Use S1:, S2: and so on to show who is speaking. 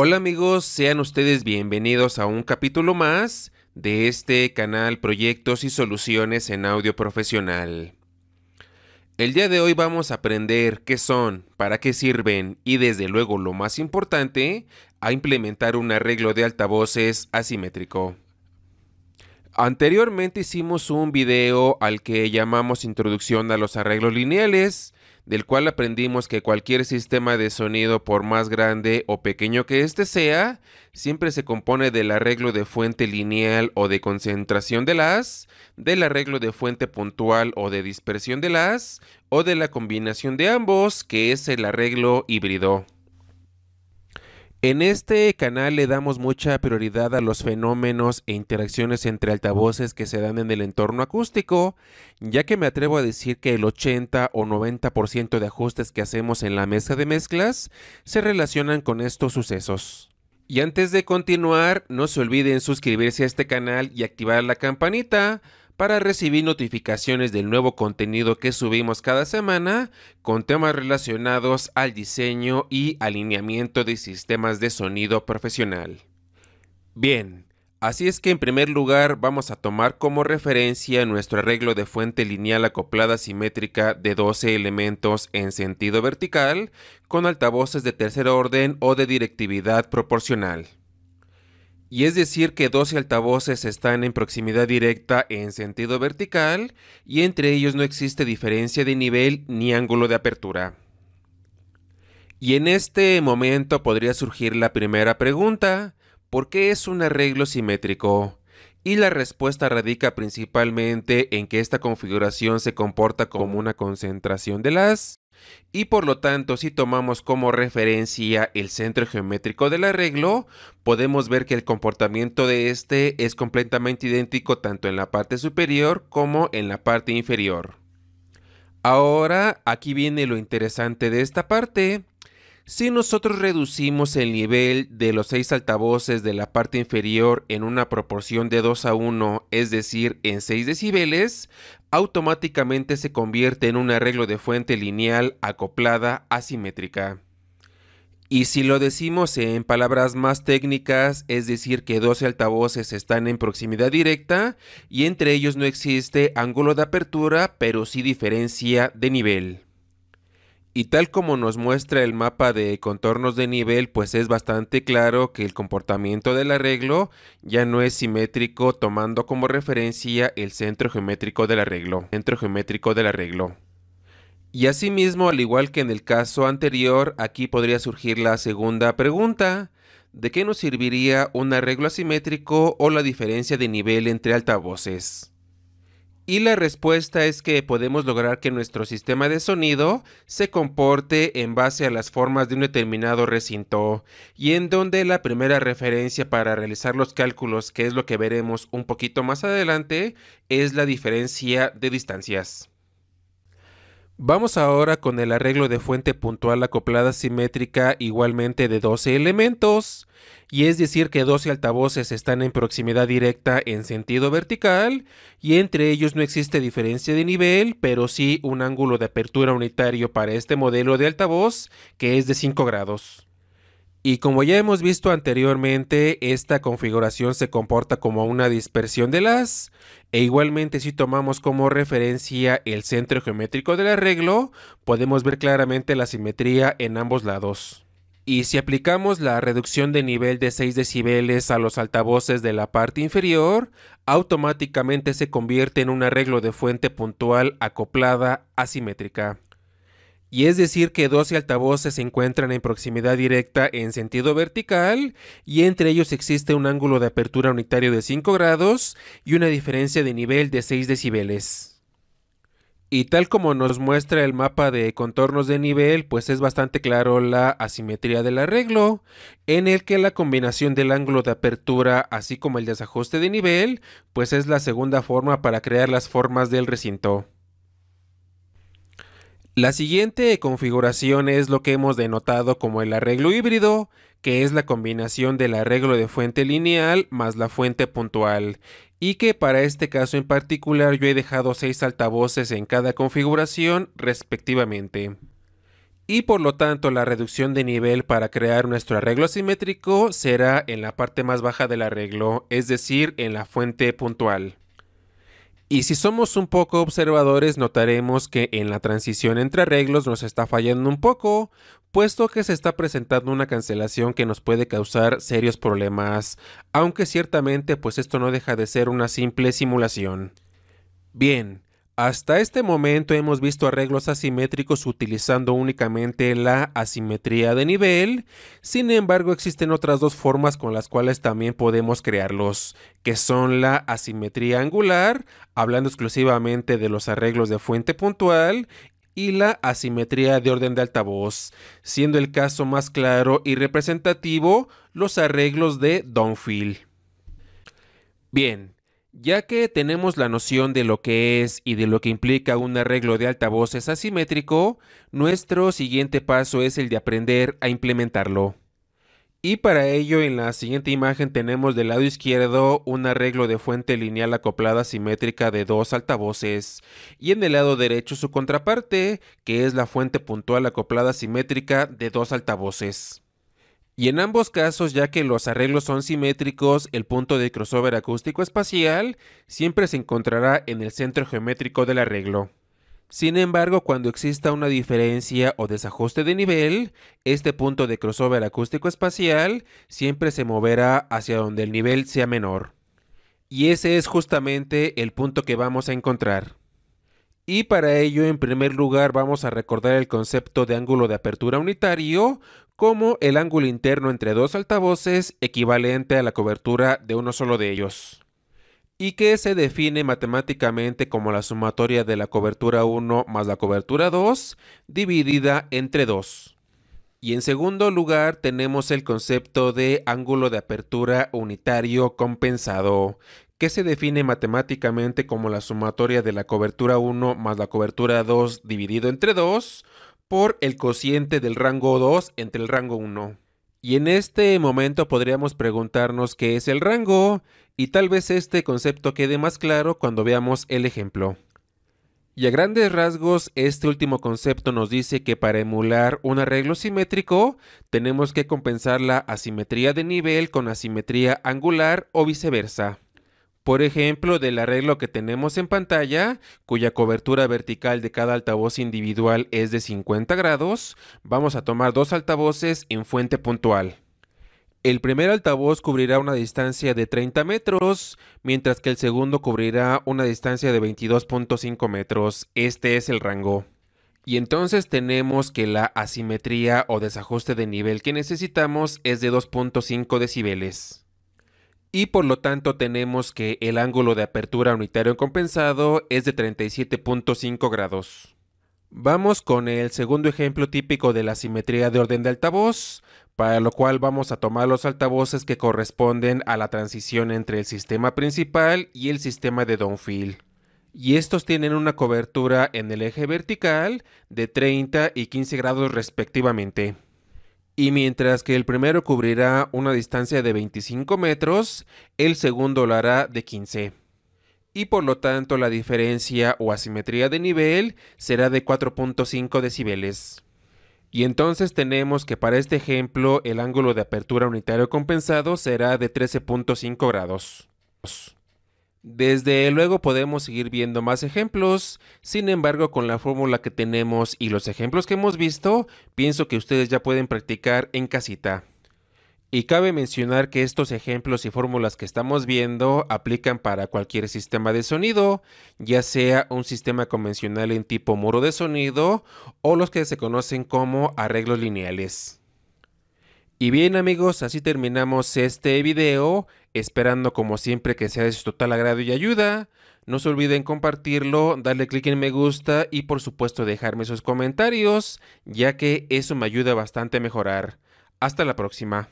S1: Hola amigos, sean ustedes bienvenidos a un capítulo más de este canal Proyectos y Soluciones en Audio Profesional. El día de hoy vamos a aprender qué son, para qué sirven y desde luego lo más importante, a implementar un arreglo de altavoces asimétrico. Anteriormente hicimos un video al que llamamos Introducción a los arreglos lineales, del cual aprendimos que cualquier sistema de sonido, por más grande o pequeño que éste sea, siempre se compone del arreglo de fuente lineal o de concentración de las, del arreglo de fuente puntual o de dispersión de las, o de la combinación de ambos, que es el arreglo híbrido. En este canal le damos mucha prioridad a los fenómenos e interacciones entre altavoces que se dan en el entorno acústico, ya que me atrevo a decir que el 80 o 90% de ajustes que hacemos en la mesa de mezclas se relacionan con estos sucesos. Y antes de continuar, no se olviden suscribirse a este canal y activar la campanita para recibir notificaciones del nuevo contenido que subimos cada semana con temas relacionados al diseño y alineamiento de sistemas de sonido profesional. Bien, así es que en primer lugar vamos a tomar como referencia nuestro arreglo de fuente lineal acoplada simétrica de 12 elementos en sentido vertical con altavoces de tercer orden o de directividad proporcional. Y es decir que 12 altavoces están en proximidad directa en sentido vertical y entre ellos no existe diferencia de nivel ni ángulo de apertura. Y en este momento podría surgir la primera pregunta: ¿por qué es un arreglo simétrico? Y la respuesta radica principalmente en que esta configuración se comporta como una concentración de las, y por lo tanto, si tomamos como referencia el centro geométrico del arreglo, podemos ver que el comportamiento de este es completamente idéntico tanto en la parte superior como en la parte inferior. Ahora, aquí viene lo interesante de esta parte. Si nosotros reducimos el nivel de los 6 altavoces de la parte inferior en una proporción de 2:1, es decir, en 6 decibeles, automáticamente se convierte en un arreglo de fuente lineal acoplada asimétrica. Y si lo decimos en palabras más técnicas, es decir que 12 altavoces están en proximidad directa y entre ellos no existe ángulo de apertura, pero sí diferencia de nivel. Y tal como nos muestra el mapa de contornos de nivel, pues es bastante claro que el comportamiento del arreglo ya no es simétrico, tomando como referencia el centro geométrico del arreglo. Y asimismo, al igual que en el caso anterior, aquí podría surgir la segunda pregunta: ¿de qué nos serviría un arreglo asimétrico o la diferencia de nivel entre altavoces? Y la respuesta es que podemos lograr que nuestro sistema de sonido se comporte en base a las formas de un determinado recinto, y en donde la primera referencia para realizar los cálculos, que es lo que veremos un poquito más adelante, es la diferencia de distancias. Vamos ahora con el arreglo de fuente puntual acoplada simétrica igualmente de 12 elementos, y es decir que 12 altavoces están en proximidad directa en sentido vertical, y entre ellos no existe diferencia de nivel, pero sí un ángulo de apertura unitario para este modelo de altavoz, que es de 5 grados. Y como ya hemos visto anteriormente, esta configuración se comporta como una dispersión de las, e igualmente si tomamos como referencia el centro geométrico del arreglo, podemos ver claramente la simetría en ambos lados. Y si aplicamos la reducción de nivel de 6 decibeles a los altavoces de la parte inferior, automáticamente se convierte en un arreglo de fuente puntual acoplada asimétrica. Y es decir que 12 altavoces se encuentran en proximidad directa en sentido vertical y entre ellos existe un ángulo de apertura unitario de 5 grados y una diferencia de nivel de 6 decibeles. Y tal como nos muestra el mapa de contornos de nivel, pues es bastante claro la asimetría del arreglo, en el que la combinación del ángulo de apertura así como el desajuste de nivel, pues es la segunda forma para crear las formas del recinto. La siguiente configuración es lo que hemos denotado como el arreglo híbrido, que es la combinación del arreglo de fuente lineal más la fuente puntual, y que para este caso en particular yo he dejado 6 altavoces en cada configuración respectivamente. Y por lo tanto la reducción de nivel para crear nuestro arreglo asimétrico será en la parte más baja del arreglo, es decir, en la fuente puntual. Y si somos un poco observadores, notaremos que en la transición entre arreglos nos está fallando un poco, puesto que se está presentando una cancelación que nos puede causar serios problemas, aunque ciertamente pues esto no deja de ser una simple simulación. Bien, hasta este momento hemos visto arreglos asimétricos utilizando únicamente la asimetría de nivel. Sin embargo, existen otras dos formas con las cuales también podemos crearlos, que son la asimetría angular, hablando exclusivamente de los arreglos de fuente puntual, y la asimetría de orden de altavoz, siendo el caso más claro y representativo los arreglos de downfill. Bien, ya que tenemos la noción de lo que es y de lo que implica un arreglo de altavoces asimétrico, nuestro siguiente paso es el de aprender a implementarlo. Y para ello en la siguiente imagen tenemos del lado izquierdo un arreglo de fuente lineal acoplada simétrica de dos altavoces y en el lado derecho su contraparte, que es la fuente puntual acoplada simétrica de dos altavoces. Y en ambos casos, ya que los arreglos son simétricos, el punto de crossover acústico espacial siempre se encontrará en el centro geométrico del arreglo. Sin embargo, cuando exista una diferencia o desajuste de nivel, este punto de crossover acústico espacial siempre se moverá hacia donde el nivel sea menor. Y ese es justamente el punto que vamos a encontrar. Y para ello, en primer lugar, vamos a recordar el concepto de ángulo de apertura unitario como el ángulo interno entre dos altavoces equivalente a la cobertura de uno solo de ellos, y que se define matemáticamente como la sumatoria de la cobertura 1 más la cobertura 2 dividida entre 2. Y en segundo lugar tenemos el concepto de ángulo de apertura unitario compensado, que se define matemáticamente como la sumatoria de la cobertura 1 más la cobertura 2 dividido entre 2 por el cociente del rango 2 entre el rango 1. Y en este momento podríamos preguntarnos qué es el rango, y tal vez este concepto quede más claro cuando veamos el ejemplo. Y a grandes rasgos, este último concepto nos dice que para emular un arreglo simétrico, tenemos que compensar la asimetría de nivel con asimetría angular o viceversa. Por ejemplo, del arreglo que tenemos en pantalla, cuya cobertura vertical de cada altavoz individual es de 50 grados, vamos a tomar dos altavoces en fuente puntual. El primer altavoz cubrirá una distancia de 30 metros, mientras que el segundo cubrirá una distancia de 22.5 metros. Este es el rango. Y entonces tenemos que la asimetría o desajuste de nivel que necesitamos es de 2.5 decibeles. Y por lo tanto tenemos que el ángulo de apertura unitario compensado es de 37.5 grados. Vamos con el segundo ejemplo típico de la simetría de orden de altavoz, para lo cual vamos a tomar los altavoces que corresponden a la transición entre el sistema principal y el sistema de downfill. Y estos tienen una cobertura en el eje vertical de 30 y 15 grados respectivamente. Y mientras que el primero cubrirá una distancia de 25 metros, el segundo lo hará de 15. Y por lo tanto la diferencia o asimetría de nivel será de 4.5 decibeles. Y entonces tenemos que para este ejemplo el ángulo de apertura unitario compensado será de 13.5 grados. Desde luego podemos seguir viendo más ejemplos, sin embargo con la fórmula que tenemos y los ejemplos que hemos visto, pienso que ustedes ya pueden practicar en casita. Y cabe mencionar que estos ejemplos y fórmulas que estamos viendo aplican para cualquier sistema de sonido, ya sea un sistema convencional en tipo muro de sonido o los que se conocen como arreglos lineales. Y bien amigos, así terminamos este video, esperando como siempre que sea de su total agrado y ayuda. No se olviden compartirlo, darle clic en me gusta y por supuesto dejarme sus comentarios, ya que eso me ayuda bastante a mejorar. Hasta la próxima.